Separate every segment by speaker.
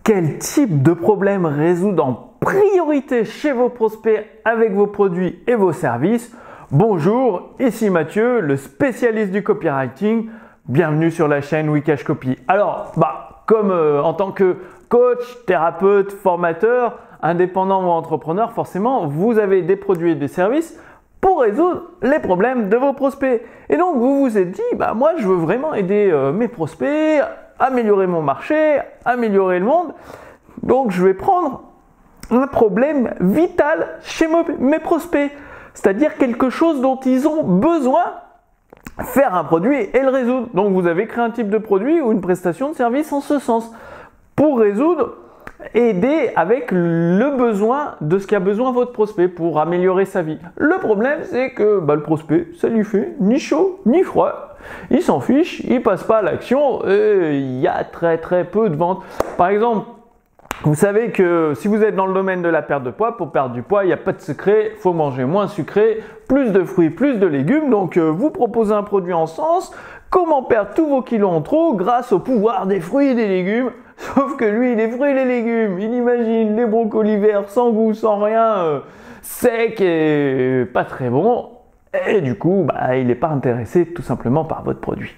Speaker 1: Quel type de problème résoudre en priorité chez vos prospects avec vos produits et vos services? Bonjour, ici Mathieu, le spécialiste du copywriting. Bienvenue sur la chaîne Wikash Copy. Alors, comme en tant que coach, thérapeute, formateur, indépendant ou entrepreneur, forcément, vous avez des produits et des services pour résoudre les problèmes de vos prospects. Et donc, vous vous êtes dit, moi, je veux vraiment aider mes prospects, améliorer mon marché, améliorer le monde. Donc, je vais prendre un problème vital chez mes prospects, c'est-à-dire quelque chose dont ils ont besoin, faire un produit et le résoudre. Donc, vous avez créé un type de produit ou une prestation de service en ce sens pour résoudre, aider avec le besoin de ce qu'a besoin votre prospect pour améliorer sa vie. Le problème, c'est que le prospect, ça lui fait ni chaud ni froid. Il s'en fiche, il passe pas à l'action et il y a très peu de ventes. Par exemple, vous savez que si vous êtes dans le domaine de la perte de poids, pour perdre du poids, il n'y a pas de secret, il faut manger moins sucré, plus de fruits, plus de légumes. Donc, vous proposez un produit en sens, comment perdre tous vos kilos en trop grâce au pouvoir des fruits et des légumes. Sauf que lui, les fruits et les légumes, il imagine les brocolis verts sans goût, sans rien, sec et pas très bon. Et du coup, il n'est pas intéressé tout simplement par votre produit.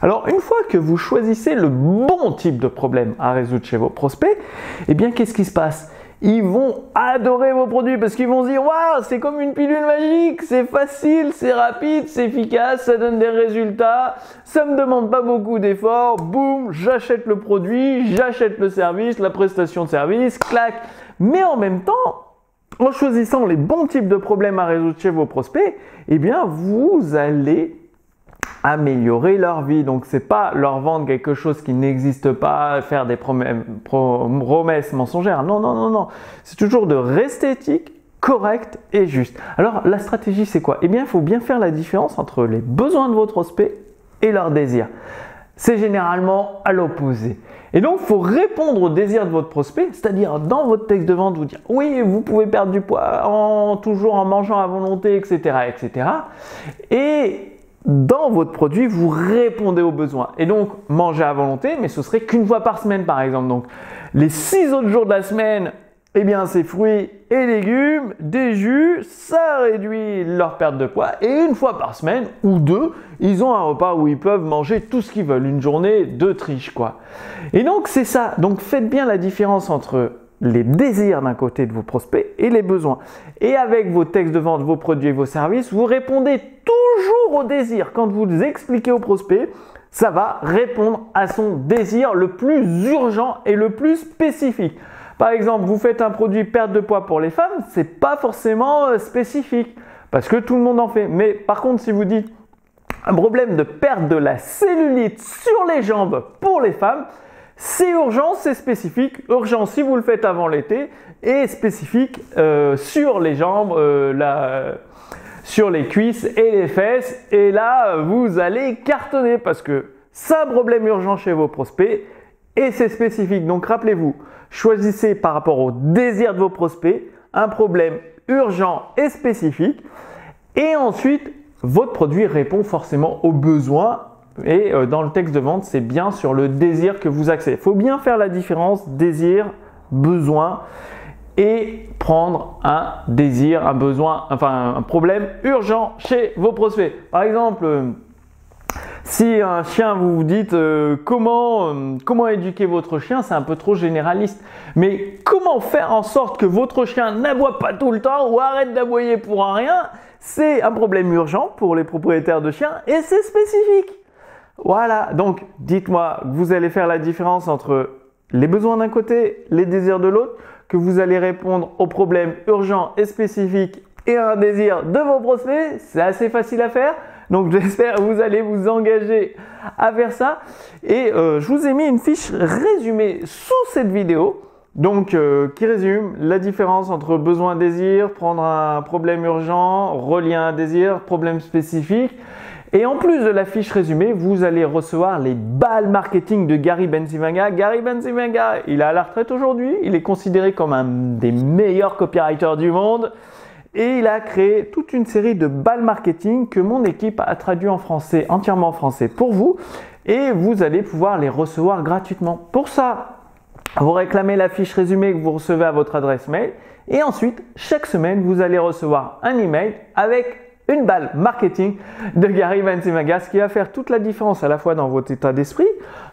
Speaker 1: Alors, une fois que vous choisissez le bon type de problème à résoudre chez vos prospects, qu'est-ce qui se passe? Ils vont adorer vos produits parce qu'ils vont se dire « Waouh, c'est comme une pilule magique, c'est facile, c'est rapide, c'est efficace, ça donne des résultats, ça me demande pas beaucoup d'efforts, boum, j'achète le produit, j'achète le service, la prestation de service, clac !» Mais en même temps, en choisissant les bons types de problèmes à résoudre chez vos prospects, vous allez améliorer leur vie. Donc, c'est pas leur vendre quelque chose qui n'existe pas, faire des promesses mensongères. Non. C'est toujours de rester éthique, correct et juste. Alors, la stratégie, c'est quoi? Il faut bien faire la différence entre les besoins de votre prospect et leurs désirs. C'est généralement à l'opposé. Et donc, il faut répondre aux désirs de votre prospect, c'est-à-dire dans votre texte de vente, vous dire « Oui, vous pouvez perdre du poids toujours en mangeant à volonté, etc. etc. » Et dans votre produit, vous répondez aux besoins. Et donc, manger à volonté, mais ce serait qu'une fois par semaine, par exemple. Donc, les 6 autres jours de la semaine, c'est fruits et légumes, des jus, ça réduit leur perte de poids. Et une fois par semaine ou deux, ils ont un repas où ils peuvent manger tout ce qu'ils veulent. Une journée de triche, quoi. Et donc, c'est ça. Donc, faites bien la différence entre les désirs d'un côté de vos prospects et les besoins. Et avec vos textes de vente, vos produits et vos services, vous répondez toujours aux désirs. Quand vous expliquez au prospect, ça va répondre à son désir le plus urgent et le plus spécifique. Par exemple, vous faites un produit perte de poids pour les femmes, c'est pas forcément spécifique parce que tout le monde en fait. Mais par contre, si vous dites un problème de perte de la cellulite sur les jambes pour les femmes, c'est urgent, c'est spécifique. Urgent si vous le faites avant l'été et spécifique sur les jambes, sur les cuisses et les fesses. Et là, vous allez cartonner parce que c'est un problème urgent chez vos prospects et c'est spécifique. Donc, rappelez-vous, choisissez par rapport au désir de vos prospects un problème urgent et spécifique. Et ensuite, votre produit répond forcément aux besoins. Et dans le texte de vente, c'est bien sur le désir que vous axez. Il faut bien faire la différence désir, besoin et prendre un désir, un besoin, un problème urgent chez vos prospects. Par exemple, si un chien, vous vous dites comment éduquer votre chien, c'est un peu trop généraliste. Mais comment faire en sorte que votre chien n'aboie pas tout le temps ou arrête d'aboyer pour un rien? C'est un problème urgent pour les propriétaires de chiens et c'est spécifique. Voilà, donc dites-moi, vous allez faire la différence entre les besoins d'un côté, les désirs de l'autre, que vous allez répondre aux problèmes urgents et spécifiques et à un désir de vos prospects. C'est assez facile à faire. Donc, j'espère que vous allez vous engager à faire ça. Et je vous ai mis une fiche résumée sous cette vidéo. Donc, qui résume la différence entre besoin et désir, prendre un problème urgent, relier un désir, problème spécifique. Et en plus de la fiche résumée, vous allez recevoir les balles marketing de Gary Bencivenga. Gary Bencivenga, il est à la retraite aujourd'hui. Il est considéré comme un des meilleurs copywriters du monde. Et il a créé toute une série de balles marketing que mon équipe a traduit en français, entièrement en français pour vous. Et vous allez pouvoir les recevoir gratuitement. Pour ça, Vous réclamez la fiche résumée que vous recevez à votre adresse mail et ensuite, chaque semaine, vous allez recevoir un email avec une balle marketing de Gary Bencivenga, ce qui va faire toute la différence à la fois dans votre état d'esprit,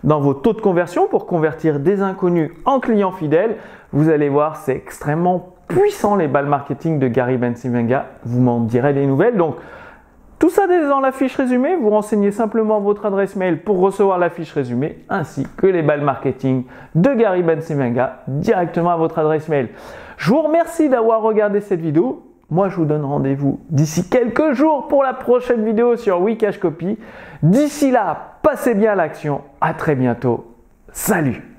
Speaker 1: dans vos taux de conversion pour convertir des inconnus en clients fidèles. Vous allez voir, c'est extrêmement puissant les balles marketing de Gary Bencivenga. Vous m'en direz des nouvelles. Donc, tout ça dans la fiche résumée, vous renseignez simplement votre adresse mail pour recevoir la fiche résumée ainsi que les balles marketing de Gary Bencivenga directement à votre adresse mail. Je vous remercie d'avoir regardé cette vidéo. Moi, je vous donne rendez-vous d'ici quelques jours pour la prochaine vidéo sur Wikash Copy. D'ici là, passez bien à l'action. À très bientôt. Salut!